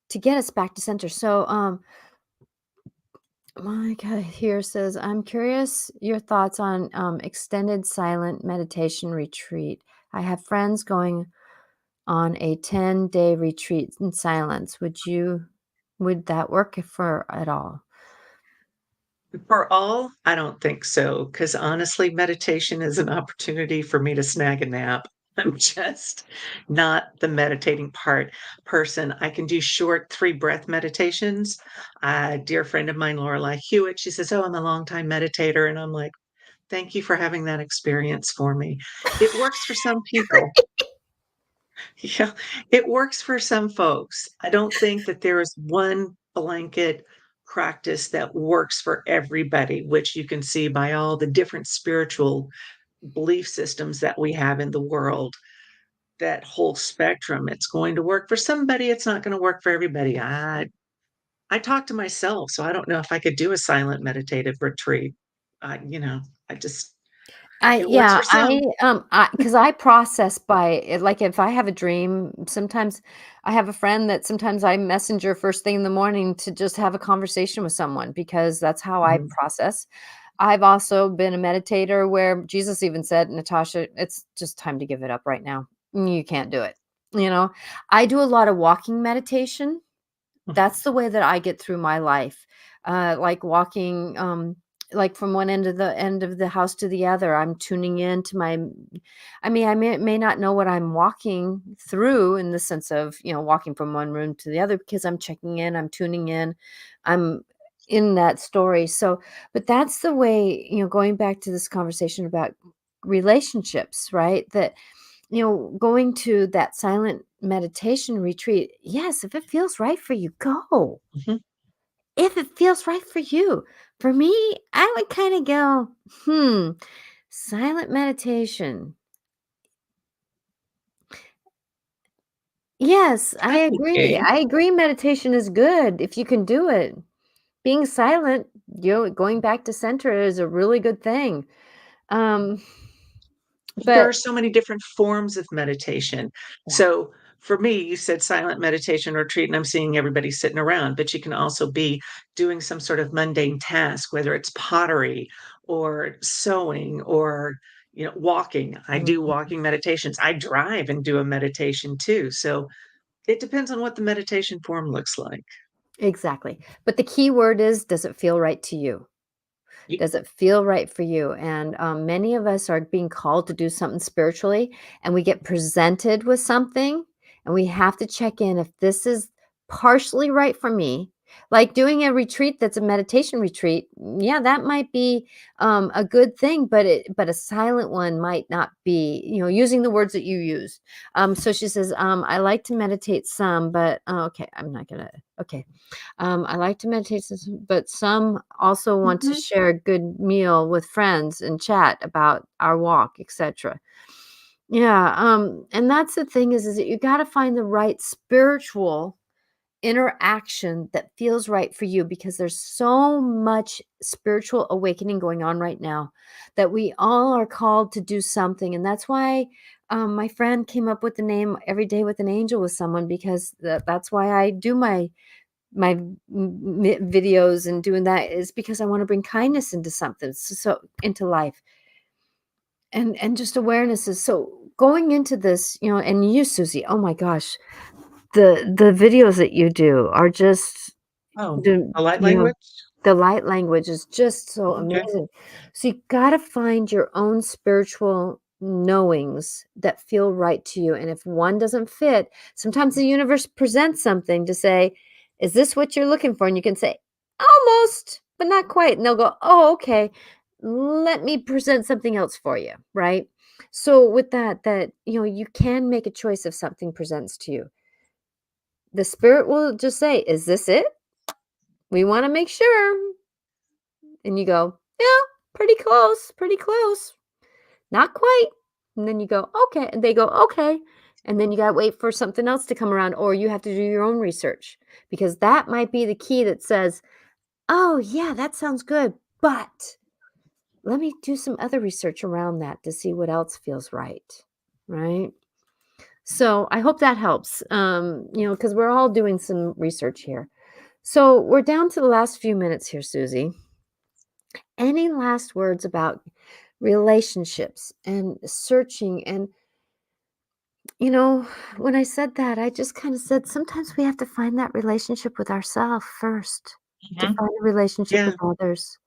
to get us back to center. So my guy here says, I'm curious your thoughts on extended silent meditation retreat. I have friends going on a 10-day retreat in silence. Would that work for at all? For all, I don't think so, because honestly, meditation is an opportunity for me to snag a nap. I'm just not the meditating person. I can do short 3 breath meditations. A dear friend of mine, Lorelei Hewitt, she says, "Oh, I'm a longtime meditator," and I'm like, "Thank you for having that experience for me." It works for some people. Yeah, it works for some folks. I don't think that there is one blanket practice that works for everybody, which you can see by all the different spiritual belief systems that we have in the world. That whole spectrum, it's going to work for somebody, it's not gonna work for everybody. I talk to myself, so I don't know if I could do a silent meditative retreat. I just I it works yeah, for some. because I process by like, if I have a dream, sometimes I have a friend that sometimes I messenger first thing in the morning to just have a conversation with someone because that's how I Mhm, process. I've also been a meditator where Jesus even said, "Natasha, it's just time to give it up right now. You can't do it." You know? I do a lot of walking meditation. mhm. That's the way that I get through my life. Like walking, like from one end of the house to the other. I'm tuning in to I mean, I may not know what I'm walking through in the sense of, walking from one room to the other because I'm checking in, I'm tuning in, I'm in that story. So, but that's the way, going back to this conversation about relationships, right? That going to that silent meditation retreat, yes, if it feels right for you, go. Mhm. If it feels right for you. For me, I would kind of go, silent meditation. Yes, I That's agree. okay. I agree meditation is good if you can do it. Being silent, going back to center is a really good thing. Um, There but are so many different forms of meditation. yeah. So for me, you said silent meditation retreat, and I'm seeing everybody sitting around, but you can also be doing some sort of mundane task, whether it's pottery or sewing or walking. I do Mhm. walking meditations. I drive and do a meditation too. So it depends on what the meditation form looks like. Exactly. But the key word is, does it feel right to you? Ye- Does it feel right for you? And many of us are being called to do something spiritually, and we get presented with something, and we have to check in if this is partially right for me. Like doing a retreat that's a meditation retreat, yeah, that might be a good thing, but a silent one might not be. Using the words that you use. So she says, I like to meditate some, but okay, I'm not gonna. Okay, I like to meditate, but some also want to Mhm. share a good meal with friends and chat about our walk, etc. Yeah, and that's the thing is that you got to find the right spiritual interaction that feels right for you because there's so much spiritual awakening going on right now that we all are called to do something, and that's why. My friend came up with the name Every Day with an Angel with someone because that's why I do my videos and doing that is because I wanna bring kindness into something, so into life, and just awareness is so going into this, and you, Susie, oh my gosh, the videos that you do are just Oh, the a light you know, language? the light language is just so Okay. amazing. So you gotta find your own spiritual knowings that feel right to you, and if one doesn't fit, sometimes the universe presents something to say, "Is this what you're looking for?" And you can say, "Almost, but not quite." And they'll go, "Oh, okay. Let me present something else for you." Right? So with that, you can make a choice if something presents to you. The spirit will just say, "Is this it?" We wanna make sure." And you go, "Yeah, pretty close, pretty close. Not quite." And then you go, "Okay." And they go, "Okay." And then you gotta wait for something else to come around, or you have to do your own research because that might be the key that says, "Oh, yeah, that sounds good, but let me do some other research around that to see what else feels right." Right? So, I hope that helps, because we're all doing some research here. So, we're down to the last few minutes here, Susie. Any last words about relationships and searching? And, you know, when I said that, I just kind of said sometimes we have to find that relationship with ourselves first to Mhm. find a relationship Yeah. with others.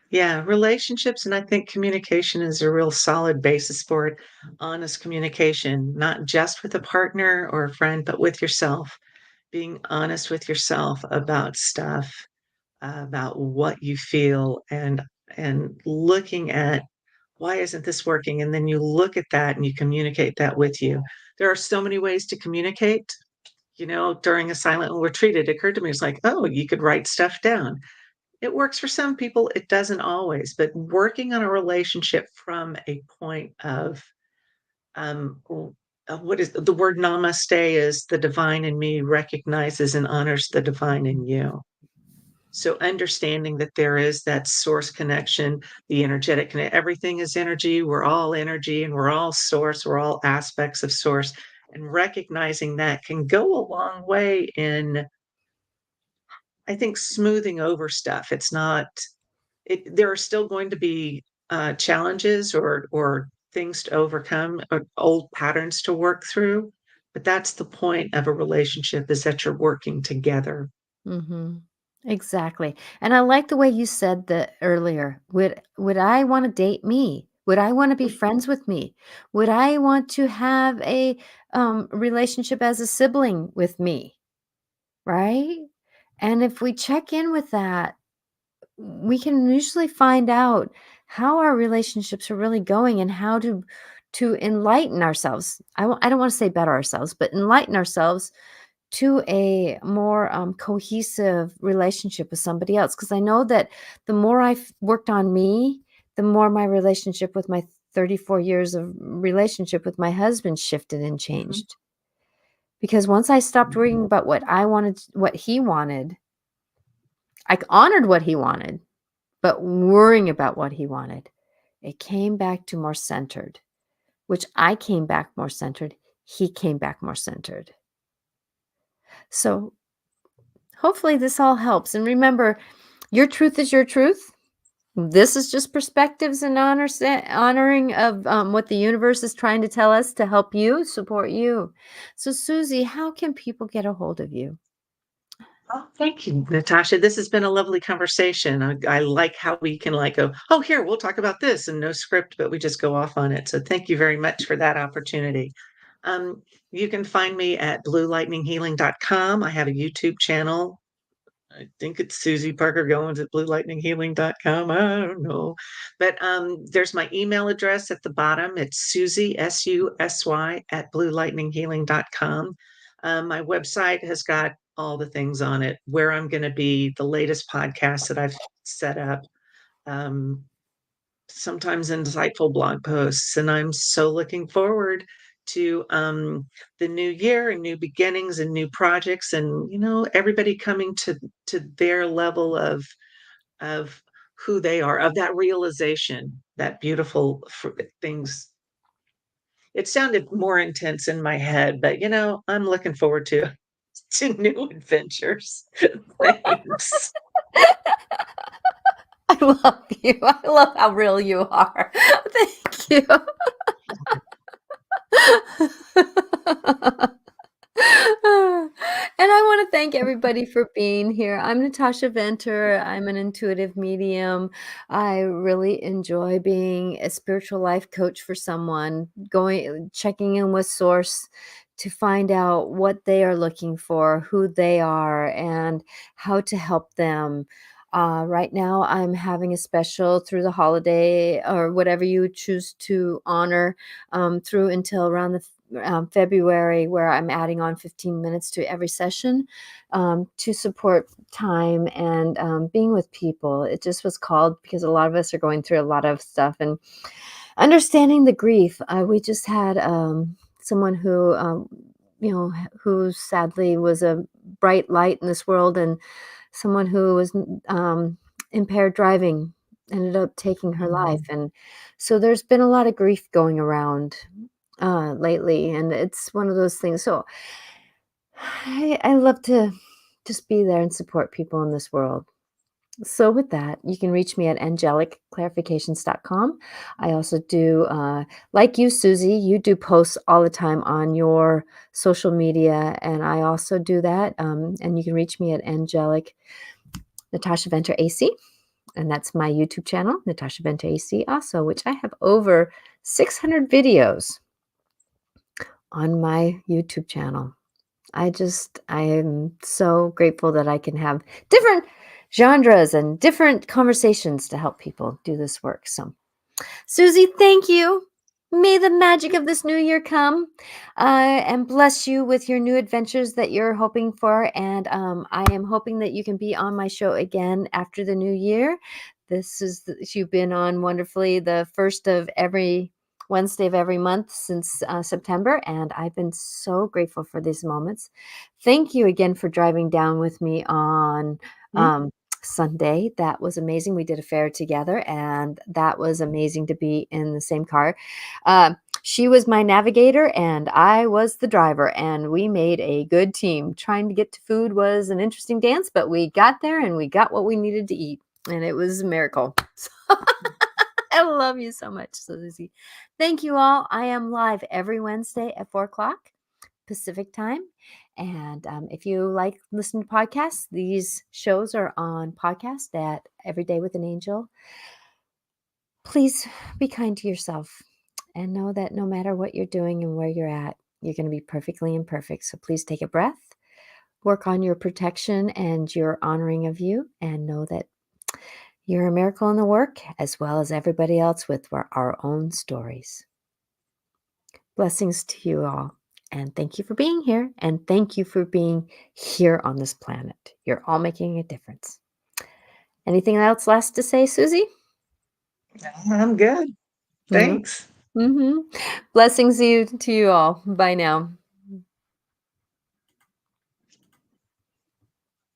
Yeah, relationships, and I think communication is a real solid basis for it. Honest communication, not just with a partner or a friend, but with yourself. Being honest with yourself about stuff, about what you feel, and looking at why isn't this working? And then you look at that and you communicate that with you. There are so many ways to communicate. During a silent retreat, it occurred to me, it's like, oh, you could write stuff down. It works for some people, it doesn't always, but working on a relationship from a point of, what is the word namaste is the divine in me recognizes and honors the divine in you. So understanding that there is that source connection, the energetic everything is energy, we're all energy and we're all source, we're all aspects of source. And recognizing that can go a long way in, I think, smoothing over stuff. It's not there are still going to be, challenges or things to overcome, or old patterns to work through, but that's the point of a relationship, is that you're working together. Mhm. Exactly. And I like the way you said that earlier. Would I wanna date me? Would I wanna be friends with me? Would I want to have a, relationship as a sibling with me? Right? And if we check in with that, we can usually find out how our relationships are really going and how to enlighten ourselves. I don't wanna say better ourselves, but enlighten ourselves to a more, cohesive relationship with somebody else. Because I know that the more I've worked on me, the more my relationship with my 34 years of relationship with my husband shifted and Mhm. changed. Because once I stopped worrying about what I wanted what he wanted, I honored what he wanted, but worrying about what he wanted, it came back to more centered, which I came back more centered, he came back more centered. So, hopefully this all helps, and remember, your truth is your truth. This is just perspectives and honoring of, what the universe is trying to tell us to help you, support you. So, Susie, how can people get a hold of you? Oh, thank you, Natasha. This has been a lovely conversation. I like how we can like go, oh, here, we'll talk about this, and no script, but we just go off on it. So thank you very much for that opportunity. Um, you can find me at bluelightninghealing.com. I have a YouTube channel. I think it's Susy Parker Goins at bluelightninghealing.com. I don't know. But there's my email address at the bottom. It's Susy, SUSY, at bluelightninghealing.com. My website has got all the things on it, where I'm going to be, the latest podcast that I've set up, um, sometimes insightful blog posts. And I'm so looking forward to the new year and new beginnings and new projects, and everybody coming to their level of who they are, of that realization, that beautiful things. It sounded more intense in my head, but I'm looking forward to to new adventures. Thanks. I love you. I love how real you are. Thank you. And I want to thank everybody for being here. I'm Natasha Venter. I'm an intuitive medium. I really enjoy being a spiritual life coach for someone, checking in with source to find out what they are looking for, who they are, and how to help them. Right now, I'm having a special through the holiday or whatever you choose to honor through until around the February, where I'm adding on 15 minutes to every session to support time and being with people. It just was called because a lot of us are going through a lot of stuff and understanding the grief. We just had someone who, who sadly was a bright light in this world, and someone who was impaired driving ended up taking her life. Mhm. And so there's been a lot of grief going around lately, and it's one of those things. So I love to just be there and support people in this world. So with that, you can reach me at angelicclarifications.com. I also do, like you, Susie, you do posts all the time on your social media, and I also do that. And you can reach me at Angelic Natasha Venter AC, and that's my YouTube channel, Natasha Venter AC, also, which I have over 600 videos on my YouTube channel. I am so grateful that I can have different genres and different conversations to help people do this work. So, Susie, thank you. May the magic of this new year come and bless you with your new adventures that you're hoping for. And I am hoping that you can be on my show again after the new year. You've been on wonderfully the first of every Wednesday of every month since September. And I've been so grateful for these moments. Thank you again for driving down with me on Mm. Sunday. That was amazing. We did a fair together, and that was amazing to be in the same car. She was my navigator, and I was the driver, and we made a good team. Trying to get to food was an interesting dance, but we got there and we got what we needed to eat, and it was a miracle. I love you so much, Susie. Thank you all. I am live every Wednesday at 4 o'clock Pacific time. And if you like listening to podcasts, these shows are on podcast at Every Day with an Angel. Please be kind to yourself and know that no matter what you're doing and where you're at, you're going to be perfectly imperfect. So please take a breath, work on your protection and your honoring of you, and know that you're a miracle in the work as well as everybody else with our own stories. Blessings to you all. And thank you for being here. And thank you for being here on this planet. You're all making a difference. Anything else last to say, Susie? I'm good. Mm-hmm. Thanks. Mm-hmm. Blessings to you all. Bye now.